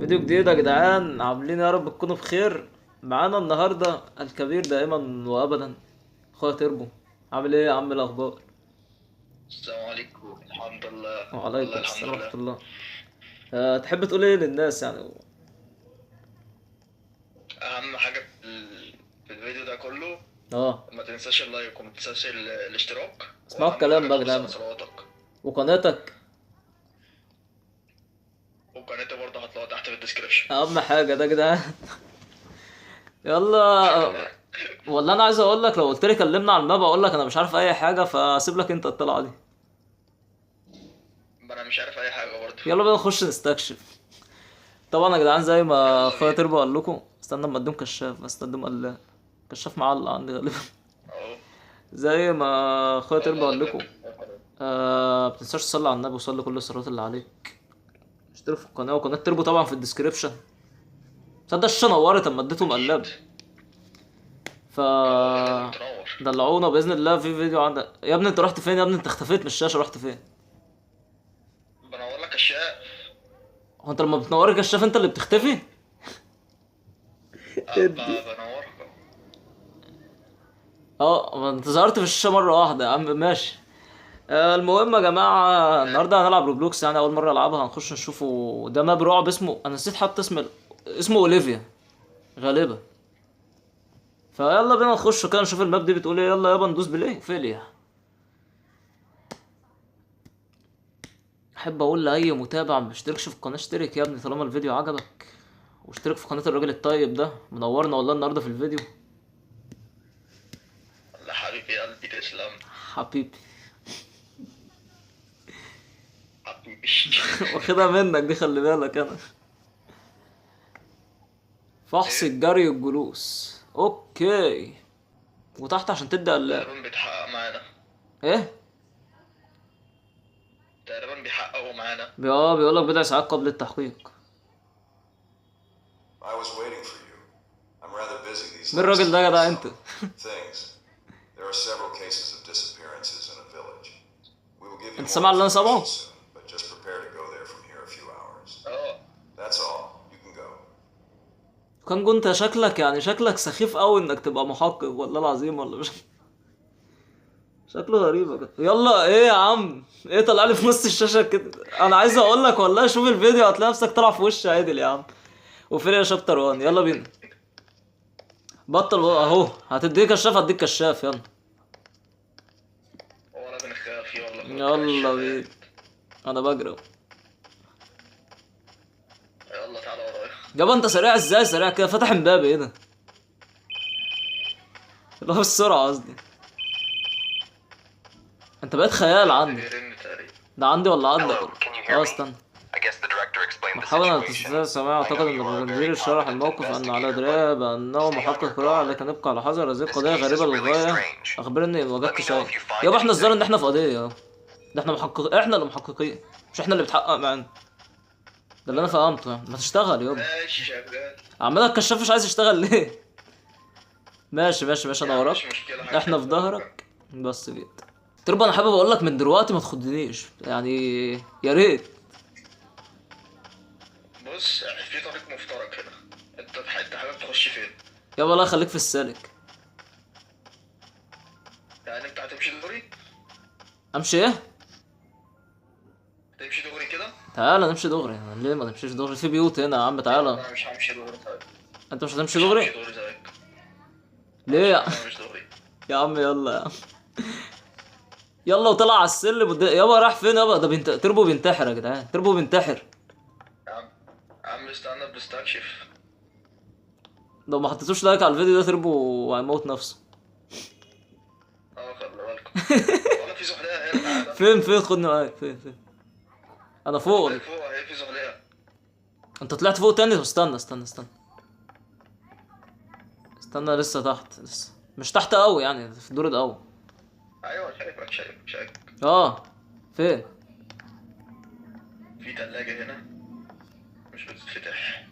فيديو جديد يا جدعان، عاملين يا رب تكونوا بخير. معانا النهارده الكبير دائما وابدا، اخويا تربو. عامل ايه يا عم؟ الاخبار؟ السلام عليكم. الحمد لله. وعليكم والله الحمد السلام ورحمه لله. الله. تحب تقول ايه للناس يعني؟ اهم حاجه في الفيديو ده كله، اه. ما تنساش اللايك وما تنساش الاشتراك، اسمعوا واهم الكلام حاجه بقى يا تحافظ على جدعان. صلواتك. وقناتك وقناتي برضه هتلاقوها تحت في الديسكربشن. اهم حاجه ده يا جدعان. يلا. والله انا عايز اقول لك، لو قلت لي كلمنا عن الماب اقول لك انا مش عارف اي حاجه، فاسيب لك انت الطلعه دي. ما انا مش عارف اي حاجه برضه. يلا بينا نخش نستكشف. طبعا يا جدعان زي ما يلا اخويا بينا. تربو قال لكم، استنى اما اديهم كشاف، بس اديهم قال كشاف معلق عندي غالبا. اهو. زي ما اخويا تربو والله قال ده لكم. كده. بتنساش تصلي على النبي وصلي كل الصلوات اللي عليك. اشترك في القناه، وقناه تربو طبعا في الديسكريبشن. تصدق الشاشه نورت اما اديتهم اكيد. قلاب. ف اه هي لازم تنور. دلعونا باذن الله في فيديو عندك. يا ابني انت رحت فين؟ يا ابني انت اختفيت من الشاشه، رحت فين؟ بنور لك اشياء. هو انت لما بتنور الكشاف انت اللي بتختفي؟ ادي. بنورك. اه، ما انت ظهرت في الشاشه مره واحده يا عم، ماشي. المهم يا جماعه، النهارده هنلعب روبلوكس، يعني اول مره العبها. هنخش نشوفه، ده ماب رعب اسمه، انا نسيت حتى اسمه اوليفيا غالبا. فيلا بينا نخش كده نشوف الماب دي بتقول ايه. يلا يابا ندوس بلاي فيليا. احب اقول لاي متابع ما اشتركش في القناه اشترك يا ابني طالما الفيديو عجبك، واشترك في قناه الراجل الطيب ده، منورنا والله النهارده في الفيديو. الله حبيبي قلبي تسلم. حبيبي. حبيبي. واخدها منك دي، خلي بالك انا. فحص ايه. الجري والجلوس، اوكي. وتحت عشان تبدا تقريبا بيتحقق معانا. ايه. تقريبا بيحققوا معانا. بيقول لك بضع ساعات قبل التحقيق. I was waiting for you. I'm rather busy these مين last الراجل ده يا جدع days. انت؟ Things. There are several cases of disappearances in a village. We will give you انت more سامع اللي انا information سامعه؟ soon, but just prepare to go there from here a few hours. اه. That's all. You can go. كنت شكلك يعني شكلك سخيف قوي انك تبقى محقق، والله العظيم، ولا مش؟ شكله غريبة كده. يلا ايه يا عم؟ ايه طلع لي في نص الشاشة كده؟ انا عايز اقول لك والله، شوف الفيديو هتلاقي نفسك طالع في وش عادل يا عم. وفين يا شابتر 1؟ يلا بينا. بطل بقى اهو، هتديك كشاف هديك كشاف، يلا. ولا بنخاف يلا في يلا الكشافات. بينا. انا بجري أهو. يلا تعالى ورايا. يابا انت سريع ازاي؟ سريع كده فتح امبابي ايه ده؟ اللي هو السرعة قصدي. انت بقيت خيال حد عندي. بيرن تقريبا. ده عندي ولا عندك؟ Hello, can you hear اه me? استنى. I guess the director explained the مرحبا، انا situation. تستطيع السماع. I اعتقد know ان you are a المدير very شرح competent الموقف، ان على investigator, درايه but بانه stay on your محقق رائع، لكن guard. ابقى على حذر. هذه This القضيه case is غريبه really للغايه. strange. اخبرني ان Let وجدت me know شيء. if you find يابا احنا الظاهر ان anything. احنا في قضيه يابا. ده احنا محقق، احنا اللي محققين، مش احنا اللي بتحقق معانا. ده اللي انا فهمته يعني. ما تشتغل يابا. ماشي شغال. عمال الكشاف مش عايز يشتغل ليه؟ ماشي ماشي ماشي، انا يا عم مش وراك. مشكلة حاجة احنا في شغالة. ظهرك. بس كده. تربى انا حابب اقول لك من دلوقتي ما تخدنيش يعني. يا ريت. بص في طريق مفترق هنا. انت حابب تخش فين؟ يابا لا، خليك في السالك. يعني انت هتمشي دغري؟ امشي ايه؟ تمشي دغري كده؟ تعالى نمشي دغري. ليه ما نمشيش دغري؟ في بيوت هنا يا عم، تعالى. انا مش همشي دغري طيب. انت مش هتمشي مش همشي دغري؟ دغري زيك. ليه يا انا مش دغري. يا عم يلا يا عم. يلا وطلع على السلم يابا راح فين يابا؟ ده تربو بينتحر يا جدعان، تربو بينتحر. يا عم يا عم استنى بستكشف. لو ما حطيتوش لايك على الفيديو ده تربو هيموت نفسه. اه خلي بالكم. ولا في زحليقة هنا تعالى. فين خدني معاك، فين؟ انا فوق. هتلاقي فوق اهي في زحليقة. انت طلعت فوق تاني؟ استنى. استنى لسه تحت، لسه مش تحت قوي يعني، في الدور الاول. ايوه شايفك. اه. فين؟ في تلاجة هنا مش بتتفتح.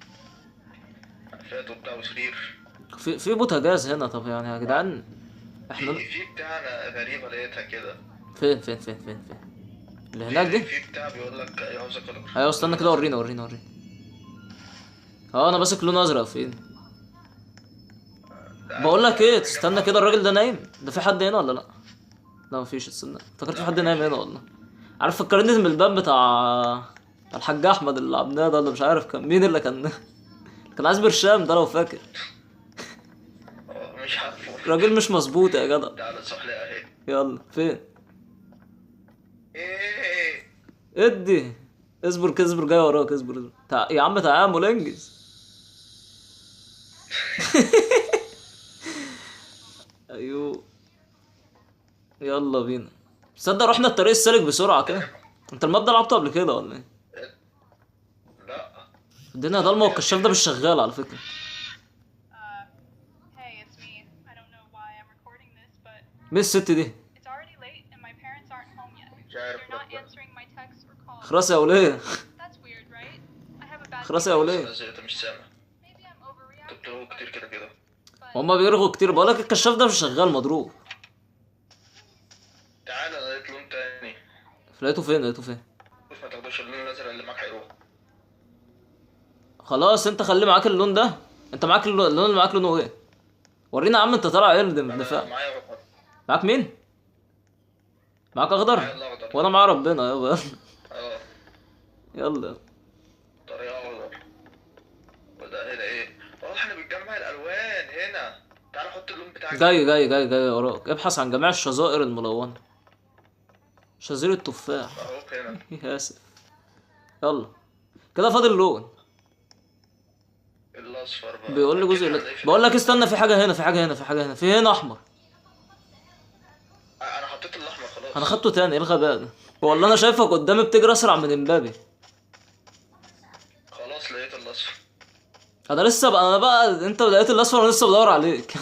فات وبتاع وسرير. في بوتاجاز هنا. طب يعني يا جدعان احنا في بتاع غريبة لقيتها كده. فين اللي هناك دي؟ في بتاع بيقول لك يعوز كلر. ايوه استنى كده، ورينا. اه انا ماسك لون ازرق فين؟ بقول لك ايه، تستنى كده، الراجل ده نايم؟ ده في حد هنا ولا لا؟ لا مفيش، استنى، افتكرت في حد نايم هنا والله. عارف فكرني من الباب بتاع الحاج احمد اللي عبناه ده، ولا مش عارف كان مين اللي كان كان عايز برشام ده لو فاكر. مش عارفه. راجل مش مظبوط يا جدع. تعالى الزحليقة اهي. يلا فين؟ ايه ادي. اصبر كده، اصبر، جاي وراك، اصبر اصبر، يا عم تعامل انجز. ايوه يلا بينا. تصدق رحنا الطريق السالك بسرعة كده. انت الماب ده لعبته قبل كده ولا ايه؟ لا. الدنيا ضلمة والكشاف ده مش شغال على فكرة. Hey, it's me. I don't know why I'm recording this, but مين الست دي؟ it's already late and my parents aren't home yet. مش عارف They're not بقى. answering my texts or calls. خلاص يا ولية. That's weird, right? I have a bad خلاص يا feeling. ولية. انا زهقت مش سامع. Maybe I'm overreacting, كنت له كتير كده كده. but هما بيرغوا كتير، بقولك الكشاف ده مش شغال، مضروب. تعالى انا لقيت لون تاني. لقيته فين؟ لقيته فين؟ بص ما تاخدوش اللون الازرق اللي معاك هيروح. خلاص انت خلي معاك اللون ده. انت معاك اللون اللي معاك لونه ايه؟ ورينا يا عم انت طالع ايه من انا الدفاع. معايا اخضر. معاك مين؟ معاك اخضر؟ معايا الاخضر. وانا معايا ربنا يابا. اه يلا. طريقة اخضر. وده هنا ايه؟ احنا بنجمع الالوان هنا. تعالى حط اللون بتاعك. جاي وراك، ابحث عن جميع الشظائر الملونة. شظير التفاح. اهو هنا. اسف. يلا كده فاضل لون. الاصفر بقى. بيقول لي جزء بقول لك استنى، في حاجة هنا، في هنا احمر. انا حطيت الاحمر خلاص. انا خدته تاني، ايه الغباء ده؟ والله انا شايفك قدامي بتجري اسرع من امبابي. خلاص لقيت الاصفر. انا بقى انت لقيت الاصفر وانا لسه بدور عليك.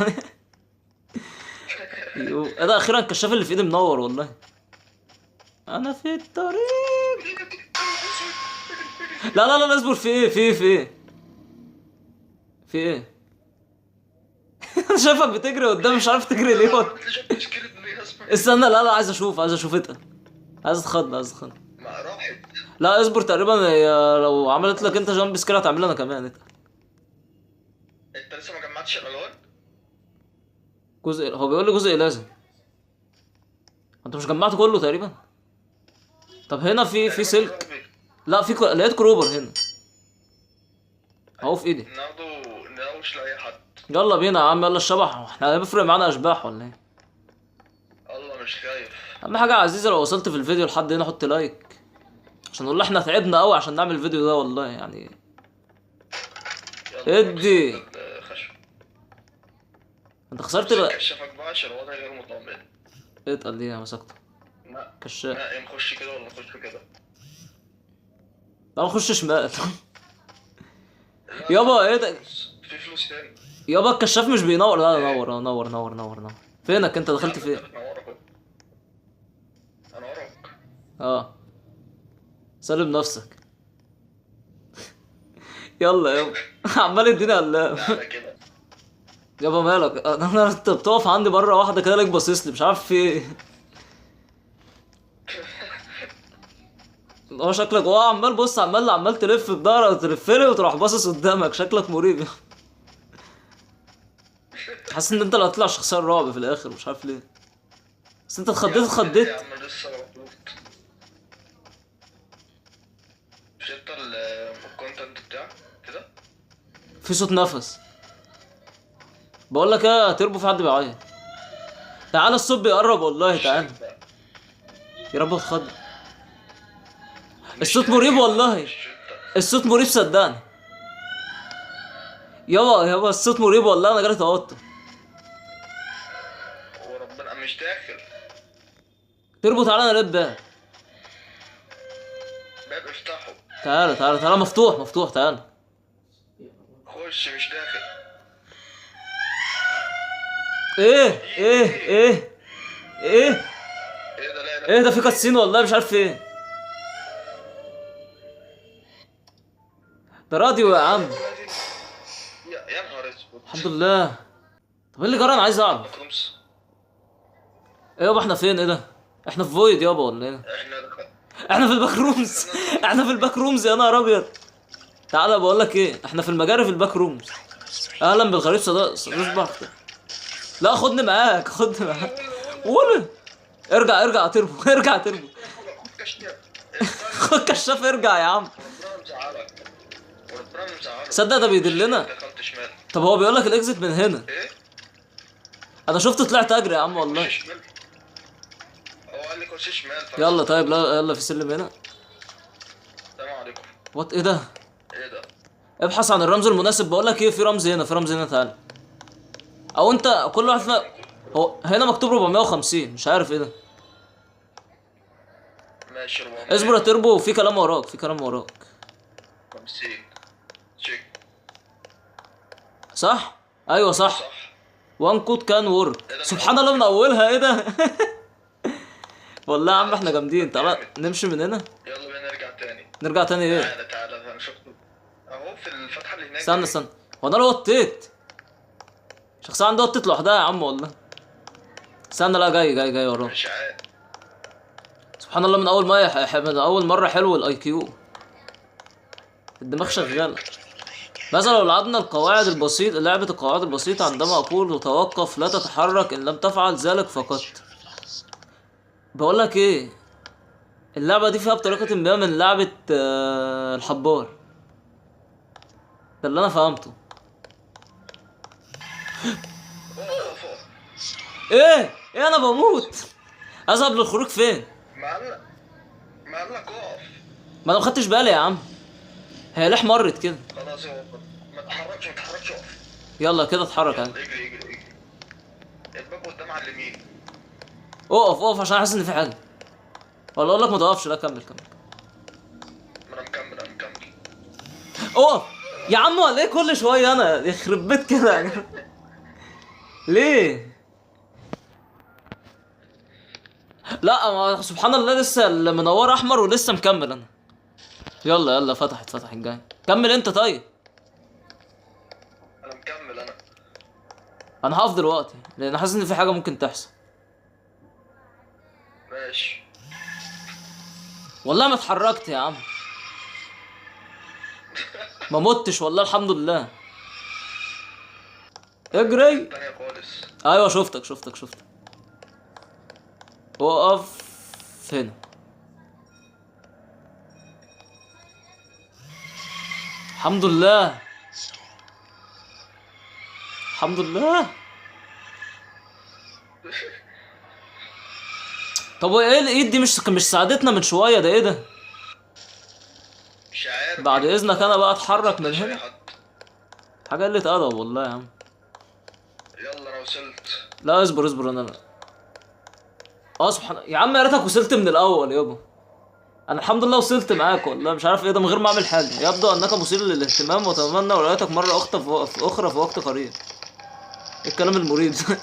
يو، ايه ده؟ اخيرا الكشاف اللي في ايدي منور والله. انا في الطريق. لا اصبر، في ايه؟ في ايه؟ انا شايفك بتجري قدام، مش عارف تجري ليه. شفت تشكيلة ليه اصفر؟ استنى، لا عايز اشوف اتقل. عايز اتخض. ما راحت. لا اصبر، تقريبا هي لو عملت لك انت جامب سكير هتعمل لنا كمان. انت لسه ما جمعتش الالوان؟ هو بيقول لي جزء لازم. انت مش جمعت كله تقريبا؟ طب هنا في سلك. لا لقيت كروبر هنا اهو في ايدي. ناخده نقوش لاي حد. يلا بينا يا عم، يلا الشبح، احنا هيفرق معانا اشباح ولا ايه؟ الله مش خايف. اهم حاجه يا عزيزي لو وصلت في الفيديو لحد هنا حط لايك، عشان نقول احنا تعبنا قوي عشان نعمل الفيديو ده والله يعني. يلا ادي. نمسك الخشب. انت خسرت بقى. كشافك بقى عشان الوضع غير مطمئن. اتقل دي يا مسكته. لا كشاف. لا نخش كده ولا نخش كده؟ لا نخش شمال. يابا ايه ده؟ في فلوس تاني. يابا الكشاف مش بينور. لا نور. فينك انت؟ دخلت فين؟ انا وراك. انا وراك. اه سلم نفسك. يلا يابا. عمال يديني قلام. تعالى كده. يابا مالك؟ انت بتقف عندي مره واحده كده لك باصص لي، مش عارف في ايه. هو شكلك هو عمال بص، عمال تلف بضهرك وتلف لي وتروح باصص قدامك، شكلك مريب. حاسس ان انت اللي هتطلع شخصيه رعب في الاخر، مش عارف ليه، بس انت اتخضيت. يا عم لسه مبسوط. مش انت الكونتنت بتاعك كده؟ في صوت نفس. بقول لك ايه يا تربو، في حد بيعيط. تعالى الصوت بيقرب والله، تعالى. يا رب اتخض. الصوت مريب والله، الصوت مريب صدقني. يابا الصوت مريب والله، انا جالي توتر. وربنا مش داخل. تربو تعالى انا لقيت باب. باب افتحه. تعالى مفتوح تعالى. خش مش داخل. ايه ايه ده؟ لا ايه ده؟ في كاتسين والله، مش عارف ايه ده. راديو يا عم. يا نهار اسود. الحمد لله. طب ايه اللي جرى؟ انا عايز اعرف. مكرومس. ايه يابا احنا فين؟ ايه ده؟ احنا في فويد يابا ولا ايه؟ احنا دخل. احنا في الباك رومز. احنا في الباك رومز يا نهار ابيض. تعالى بقول لك ايه، احنا في المجاري في الباك رومز. اهلا بالغريب صباح. لا خدني معاك، خدني معاك. ولا ارجع تربو ارجع تربو. كشاف. خد كشاف ارجع يا عم. ربنا مزعلك. وربنا مزعلك. صدق ده بيدلنا. دخلت شمال. طب هو بيقول لك الاكزيت من هنا. ايه؟ انا شفت طلعت اجري يا عم والله. خش شمال. هو قال لي خش شمال. يلا طيب، لا يلا في سلم هنا. السلام عليكم. وات ايه ده؟ ايه ده؟ ابحث عن الرمز المناسب. بقول لك ايه، في رمز هنا، في رمز هنا، تعالى. او انت كل واحد فينا. هو هنا مكتوب 450، مش عارف ايه ده. ماشي 400. اصبر يا تربو، في كلام وراك، في كلام وراك. 50. تشيك. صح؟ ايوه صح. صح. وان كود كان ورك. إيه ده؟ سبحان الله من اولها، ايه ده؟ والله يا عم احنا جامدين. تعالى نمشي من هنا. يلا بينا نرجع تاني. نرجع تاني ايه؟ تعالى انا شفته اهو في الفتحه اللي هناك. استنى هو انا لو وطيت شخصيه عندها وطيت لوحدها يا عم والله. استنى، لا جاي وراه. مش عارف. سبحان الله من اول ما من اول مره حلو الاي كيو. الدماغ شغاله. مثلا لو لعبنا القواعد البسيطه، لعبه القواعد البسيطه، عندما اقول توقف لا تتحرك ان لم تفعل ذلك فقط. بقول لك ايه، اللعبه دي فيها بطريقه ما من لعبه الحبار. ده اللي انا فهمته. ايه انا بموت. اذهب للخروج فين؟ معلق اقف. ما انا مخدتش بالي يا عم، هي ليه احمرت كده؟ خلاص اهو. ما تتحركش اقف. يلا كده اتحرك يعني. اجري. الباب قدام على اليمين. اقف عشان احس ان في حاجه. ولا اقول لك ما توقفش؟ لا كمل. ما انا مكمل. اقف يا عم، ولا ايه كل شويه انا يخرب بيت كده يعني. ليه؟ لا ما سبحان الله لسه المنور احمر ولسه مكمل انا. يلا فتحت الجاي. كمل انت طيب. انا مكمل. انا هقف دلوقتي لان حاسس ان في حاجه ممكن تحصل. ماشي. والله ما اتحركت يا عم، ما متش والله الحمد لله. اجري. تانية خالص. ايوه شفتك. وقف هنا. الحمد لله. طب وايه الايد دي؟ مش ساعدتنا من شويه؟ ده ايه ده؟ مش عارف. بعد اذنك انا بقى اتحرك من مش أي هنا. حد. حاجه قله ادب والله يا عم. يلا انا وصلت. لا اصبر انا. سبحان يا عم، يا ريتك وصلت من الاول يابا. انا الحمد لله وصلت معاك والله، مش عارف ايه ده من غير ما اعمل حاجه. يبدو انك مثير للاهتمام واتمنى رؤيتك مره اخرى في وقت قريب. إيه الكلام المريب ده؟ ده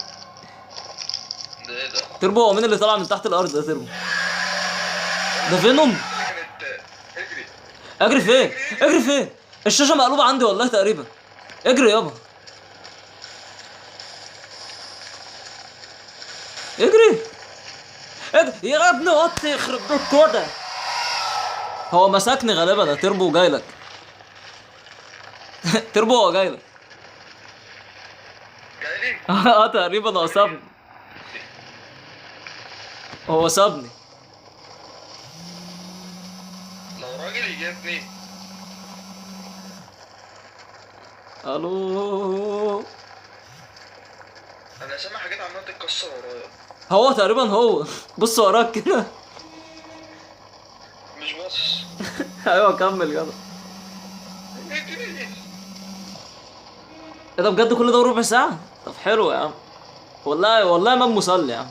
ايه ده؟ تربو، هو مين اللي طلع من تحت الارض ده؟ تربو ده فينوم. اجري. اجري فين؟ الشاشه مقلوبه عندي والله تقريبا. اجري يابا. اجري يا ابني، وطي يخرب بيت كده. هو مسكني غالبا يا تربو، جايلك. تربو هو جايلك. جايلي؟ تقريبا هو سابني. لو راجل يجيبني. الو. انا سامع حاجات عماله تتكسر ورايا. هو تقريبا هو. بص وراك كده. مش باصص. ايوه كمل يلا. اجري. ايه ده بجد؟ كل ده ربع ساعة؟ طب حلو يا عم. والله امام مسلي يا عم.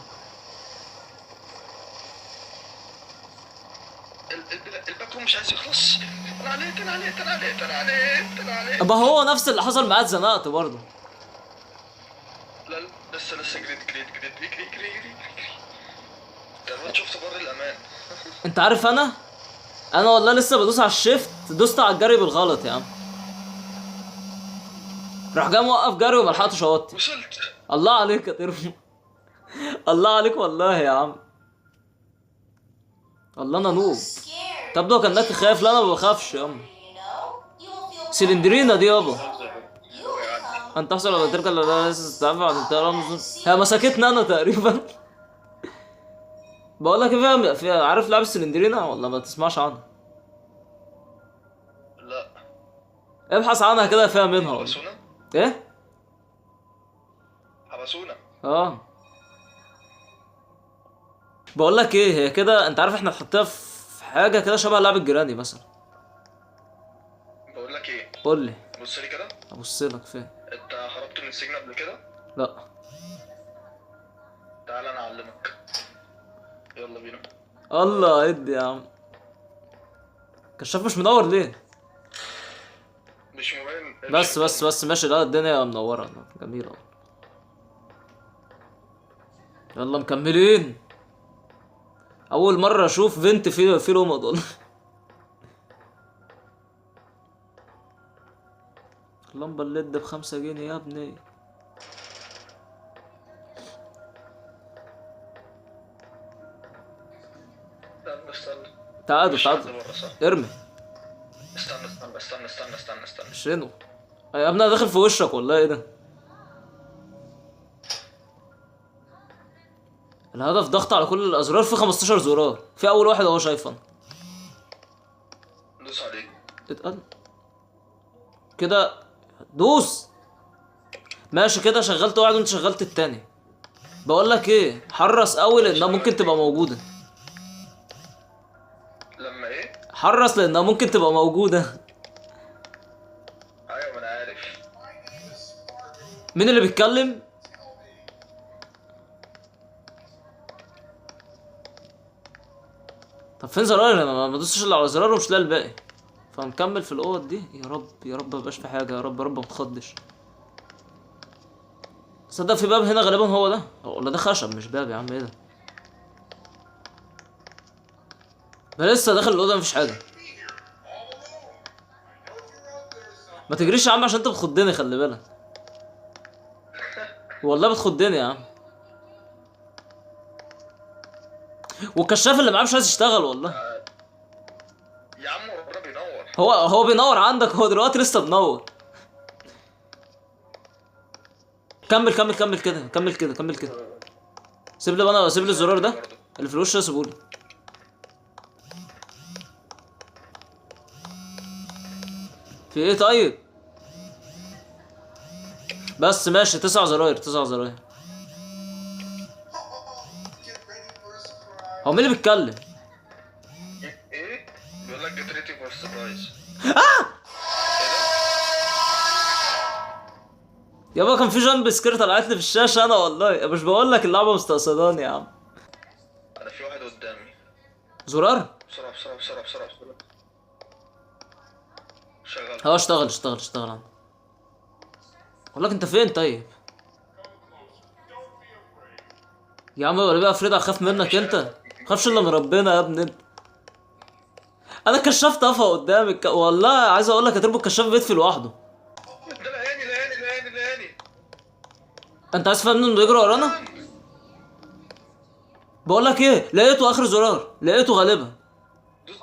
الباك روم مش عايز يخلص. انا عليه. ما هو نفس اللي حصل معايا، اتزنقت برضه. لا لسه جريت. انت شفت بر الامان. انت عارف انا والله لسه بدوس على الشيفت، دوست على الجري بالغلط يا عم. راح جاي موقف جري وما لحقتش اوطي. وصلت. الله عليك يا ترفو. الله عليك والله يا عم. الله انا نوب. تبدو كانك خايف. لا انا ما بخافش يا عم. سلندرينا دي يابا. هو يعدي. ان تحصل على تلك لسه تدافع عن الطيران. هي مسكتنا انا تقريبا. بقول لك ايه، فيها عارف لعبة سلندرينا ولا ما تسمعش عنها؟ لا. ابحث عنها كده فيها منها والله. حبسونا. ايه؟ حبسونا. اه. بقول لك ايه، هي كده انت عارف احنا نحطها في حاجه كده شبه لعبه جيراني مثلا. بقول لك ايه، قول لي. بص لي كده. ابص لك فين؟ انت هربت من السجن قبل كده؟ لا. تعال انا اعلمك. يلا بينا. الله ادي يا عم. كشاف مش منور ليه؟ مش مهم. بس ماشي. لا الدنيا منوره جميله. يلا مكملين. اول مره اشوف بنت في لمض والله. اللمبه الليد ب5 جنيه يا ابني. استنى. تعادل مش تعادل. حد بره صح؟ ارمي. استنى. شنو يا ابني، انا داخل في وشك والله. ايه ده؟ الهدف ضغط على كل الازرار. في 15 زرار. في اول واحد اهو شايفه انا. دوس عليه. اتقل كده. دوس. ماشي كده، شغلت واحد وانت شغلت التاني. بقول لك ايه، حرص قوي لانها ممكن تبقى موجوده. لما ايه؟ حرص لانها ممكن تبقى موجوده. ايوه ما انا عارف. مين اللي بيتكلم؟ طب فين زرار؟ انا ما دوستش الا على زرار ومش لاقي الباقي. فنكمل في الاوض دي. يا رب يا رب مبقاش في حاجه. يا رب يا رب ما تخضش. تصدق في باب هنا غالبا هو ده، ولا ده خشب مش باب يا عم؟ ايه ده؟ انا لسه داخل الاوضه مفيش حاجه. ما تجريش يا عم عشان انت بتخضني، خلي بالك. والله بتخضني يا عم. والكشاف اللي معاه مش عايز يشتغل والله. يا عم هو ده بينور. هو بينور عندك. هو دلوقتي لسه بنور. كمل كده. كمل كده. سيب لي الزرار ده اللي في الوش ده، سيبهولي. في ايه طيب؟ بس ماشي. 9 زراير. هو مين اللي بيتكلم؟ ايه؟ بيقول لك جيت ريتي فور سربرايز. يابا كان في جامب سكير طلعت لي في الشاشه انا والله. مش بقول لك اللعبه مستقصداني يا عم. انا في واحد قدامي. زرار. بسرعة. شغال. هو اشتغل عنه. اقول لك انت فين طيب؟ يا عم ولا بقى فريد اخاف منك انت؟ خافش الا من ربنا يا ابني انت. انا الكشاف طفى قدامي والله عايز اقول لك يا تربو الكشاف بيطفي لوحده. ده لقاني. انت عايز تفهم انه بيجري ورانا؟ بقول لك ايه، لقيته اخر زرار. لقيته غالبا. دوس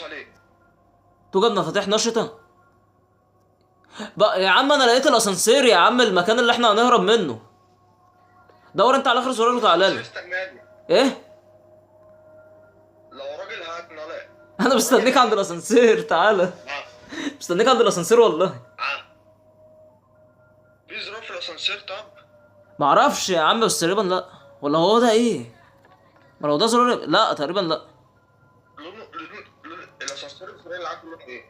عليه. توجد مفاتيح نشطه. بقى يا عم انا لقيت الاسانسير يا عم، المكان اللي احنا هنهرب منه. دور انت على اخر زرار وتعالى لي. استناني. ايه؟ لو راجل هتنلق. انا مستنيك عند الاسانسير. تعالى. مستنيك عند الاسانسير والله. في زرار في الاسانسير طب؟ معرفش يا عم بس تقريبا لا. ولا هو ده ايه؟ ما لو ده زرار لا تقريبا لا. لون الاسانسير الفرعي اللي عنده لون ايه؟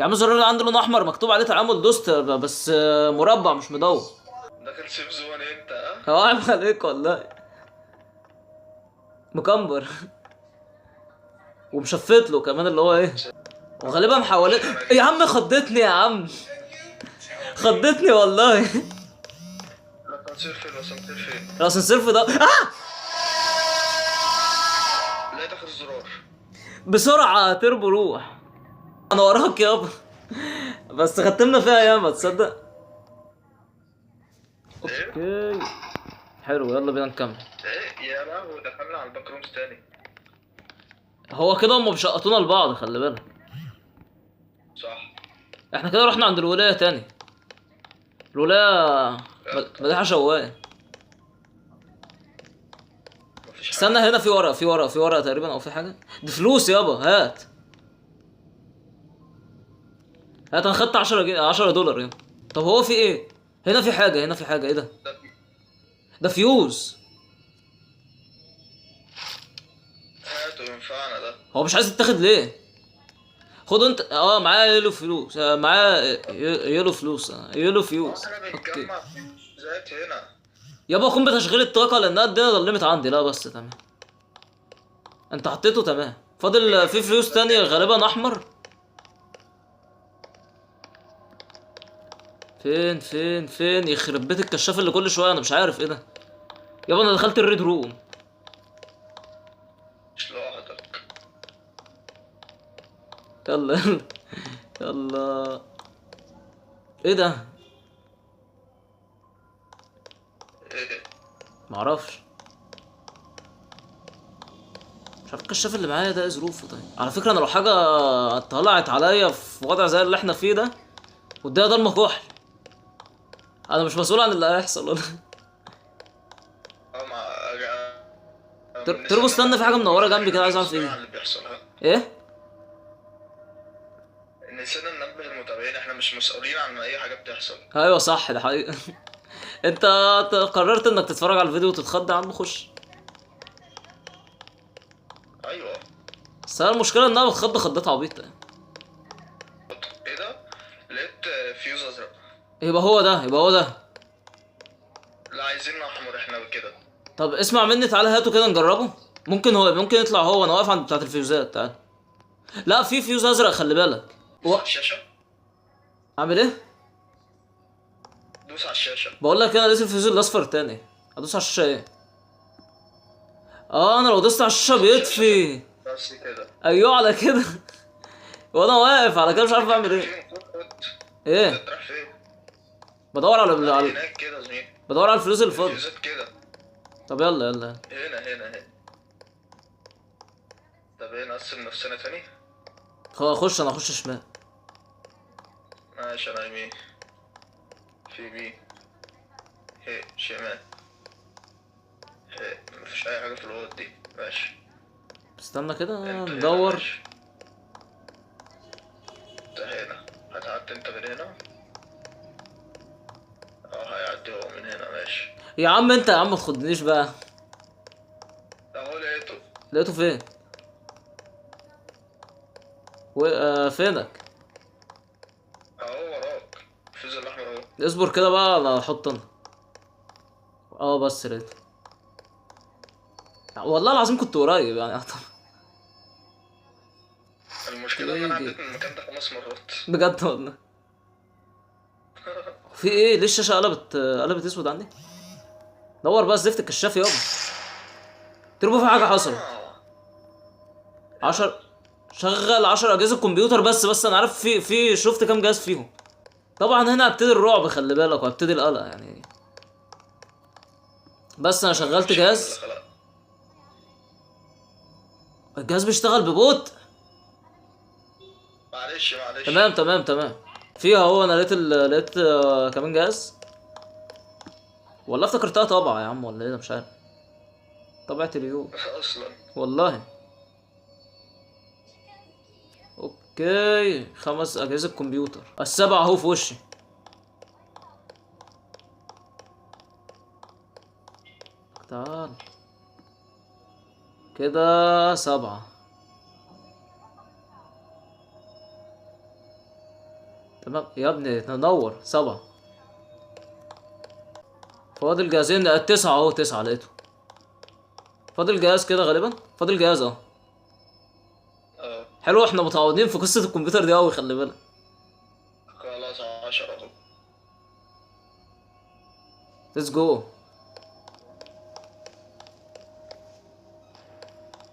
يا عم الزرار اللي عنده لون احمر مكتوب عليه تعامل دوست بس مربع مش مدور. ده كان سيف زون انت هو عيب عليك والله. مكمبر. ومشفت له كمان اللي هو ايه. وغالبا حوالين. يا عم خضتني يا عم. خضتني والله. الاسانسير فين؟ الاسانسير في ده. لقيت اخر الزرار. بسرعة تربو روح. انا وراك يابا. بس ختمنا فيها ياما تصدق. اوكي حلو يلا بينا نكمل. ايه يا لهوي دخلنا على الباك رومز تاني. هو كده هم بيشقطونا لبعض خلي بالك. صح. احنا كده رحنا عند الولايه تاني. الولايه مديحه شوايه. مفيش استنى، هنا في ورقه، في ورقه تقريبا، او في حاجه. دي فلوس يابا، هات. انا خدت 10 جنيه، 10 دولار يابا. طب هو في ايه؟ هنا في حاجه، ايه ده؟ ده فيوز. هاته ينفعنا ده. هو مش عايز يتاخد ليه؟ خد انت. معاه يلو فلوس، معاه يلو فلوس، يلو فيوز. احنا اوكي بنجمع ذات هنا. يابا، قوم بتشغيل الطاقه لانها الدنيا ظلمت عندي. لا بس تمام، انت حطيته تمام. فاضل في فلوس تانية غالبا احمر. فين يخرب بيت الكشاف اللي كل شويه، انا مش عارف ايه ده. يابا انا دخلت الريد روم. مش لوحدك. يلا يلا. ايه ده؟ ايه؟ معرفش. مش عارف الكشاف اللي معايا ده ايه ظروفه. طيب على فكره، انا لو حاجه طلعت عليا في وضع زي اللي احنا فيه ده والدنيا ضلمه كحل، انا مش مسؤول عن اللي هيحصل ولا. اه مع تربو استنى، في حاجه منوره جنبي كده، عايز اعرف مسؤولين ايه. عن اللي بيحصل. ها ايه؟ نسينا ننبه المتابعين، احنا مش مسؤولين عن اي حاجه بتحصل. ايوه صح، ده حقيقي. انت قررت انك تتفرج على الفيديو وتتخض يا عم، خش. ايوه. بس انا المشكله ان انا بتخض خضات عبيطه يعني. ايه ده؟ لقيت فيوز ازرق. يبقى هو ده، لا عايزين احمر احنا كده. طب اسمع مني، تعالى هاته كده نجربه. ممكن يطلع هو. انا واقف عند بتاعه الفيوزات، تعال. لا، في فيوز ازرق، خلي بالك. الشاشه. اعمل ايه؟ دوس على الشاشه. بقول لك انا لازم الفيوز الاصفر تاني. ادوس على الشاشه ايه؟ انا لو دوست على الشاشه بيطفي. بس كده. ايوه على كده. وانا واقف على كده مش عارف اعمل ايه. فين؟ ايه؟ رايح فين؟ بدور على هناك كده يا زميلي. بدور على الفلوس اللي فاضل. فيوزات كده. طب يلا. هنا. طب ايه، نقسم نفسنا تاني؟ اخش، انا اخش شمال. ماشي، انا يمين. في بي. هي شمال. هي مفيش اي حاجه في الاوضه دي. ماشي. استنى كده انت هنا، ندور. ماشي. انت هنا. هتعدي انت من هنا. هيعدي هو من هنا. ماشي. يا عم انت، يا عم ما تخدنيش بقى. اهو لقيته. لقيته فين؟ فينك؟ اهو وراك. الفيوز الاحمر اهو. اصبر كده بقى، انا هحط انا. بس لقيته. والله العظيم كنت قريب يعني. المشكله ان انا عديت من المكان ده 5 مرات. بجد والله. في ايه؟ ليه الشاشه قلبت اسود عندي؟ دور بقى زفت الكشاف يابا. تربو في حاجه حصلت. 10 شغل 10 اجهزه كمبيوتر. بس انا عارف في شفت كام جهاز فيهم. طبعا هنا هبتدي الرعب، خلي بالك، وهبتدي القلق يعني. بس انا شغلت جهاز. الجهاز بيشتغل ببطء. معلش. تمام. فيها هو. انا لقيت كمان جهاز. والله افتكرتها طبعا يا عم، ولا ايه ده؟ مش عارف. طبعة اليوم اصلا. والله. اوكي، 5 اجهزة كمبيوتر. السبعة اهو في وشي. تعال كده 7. تمام يا ابني، تنور 7. فاضل جهازين. 9 اهو، 9 لقيته. فاضل جهاز كده غالبا. فاضل جهاز اه. حلو، احنا متعودين في قصة الكمبيوتر دي قوي، خلي بالك. خلاص 10 اهو. ليتس جو.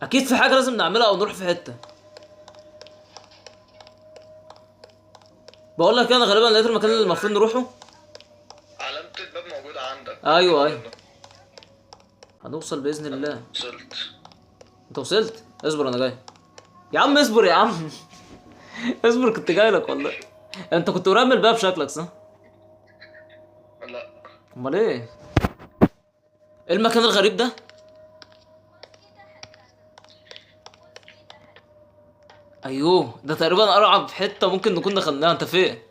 اكيد في حاجة لازم نعملها او نروح في حتة. بقول لك انا غالبا لقيت المكان اللي المفروض نروحه. علامة الباب موجودة عندك. ايوه. هنوصل باذن الله. وصلت. انت وصلت؟ اصبر انا جاي. يا عم اصبر يا عم. اصبر، كنت جاي لك والله. انت كنت قريب من الباب شكلك صح؟ لا. امال ايه؟ ايه المكان الغريب ده؟ ايوه ده تقريبا ارعب حته ممكن نكون دخلناها. انت فين؟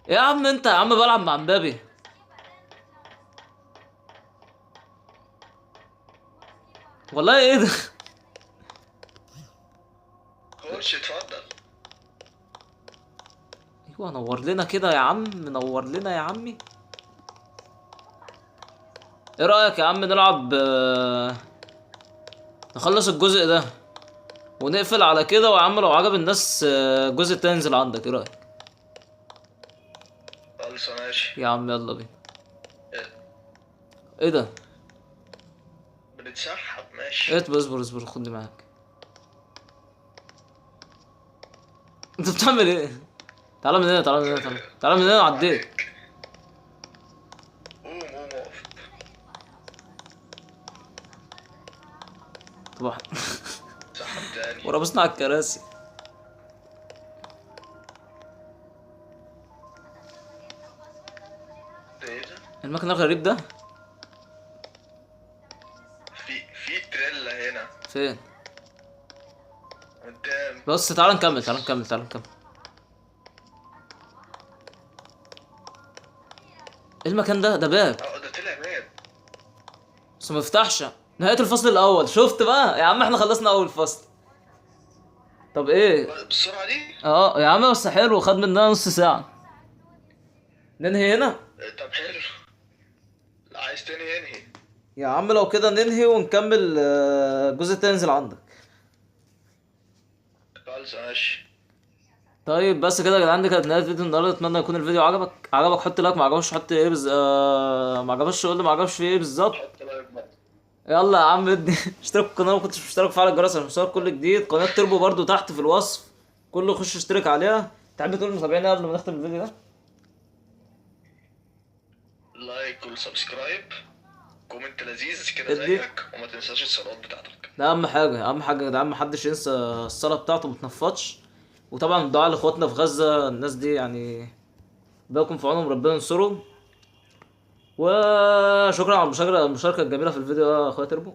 إيه يا عم انت يا عم بلعب مع مبابي. والله ايه ده؟ خش اتفضل. ايوه نور لنا كده يا عم، نور لنا يا عمي. ايه رايك يا عم نلعب نخلص الجزء ده ونقفل على كده، ويا عم لو عجب الناس الجزء التاني ينزل عندك، ايه رايك؟ خلص ماشي. يا عم يلا بينا. إيه، ايه ده؟ بنتسحب ماشي. ايه اصبر اصبر خدني معاك. انت بتعمل ايه؟ تعالى من هنا تعالى من هنا تعالى من هنا عديت. عليك. قوم قوم اقف. طبعا. سحب تاني. ورا بصنا على الكراسي. ده ايه ده؟ المكان الغريب ده في تريلا هنا فين؟ قدام. بص تعالى نكمل تعالى نكمل تعالى نكمل. ايه المكان ده؟ ده باب اه ده طلع باب. بس ما يفتحش. نهاية الفصل الأول. شفت بقى يا عم احنا خلصنا أول فصل. طب ايه؟ بالسرعة دي؟ اه يا عم بس حلو، خد مننا نص ساعة. ننهي هنا؟ طب حلو. لا عايز تاني ينهي. يا عم لو كده ننهي ونكمل الجزء التاني ينزل عندك. خلص ماشي. طيب بس كده يا جدعان، دي كانت نهاية فيديو النهارده. اتمنى يكون الفيديو عجبك حط لايك، ما عجبكش حط ايه ما عجبكش قول لي ما عجبش في ايه بالظبط. حط لايك بقى. يلا يا عم ادي اشترك في القناه، ما كنتش مشترك فعل الجرس عشان يوصلك كل جديد. قناه تربو برضو تحت في الوصف، كله يخش اشترك عليها. تحب تقول لمتابعينا قبل ما نختم الفيديو ده؟ لايك وسبسكرايب. كومنت لذيذ كده ادي. زيك، وما تنساش الصلوات بتاعتك. ده اهم حاجه، اهم حاجه يا جدعان، محدش ينسى الصلاه بتاعته ما تنفضش. وطبعا الدعاء لاخواتنا في غزه، الناس دي يعني باكم في عونهم، ربنا ينصرهم. وشكرا على المشاركه الجميله في الفيديو يا اخويا تربو.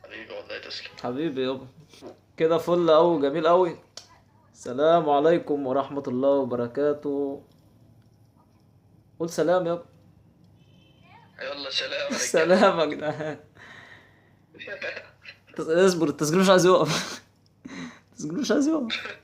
حبيبي والله تسلم. حبيبي يابا. كده فل أوي، جميل أوي. السلام عليكم ورحمة الله وبركاته. قول سلام يابا. يلا سلام يا رجالة. سلام يا جدعان. اصبر التسجيل مش عايز يقف. التسجيل مش عايز يقف.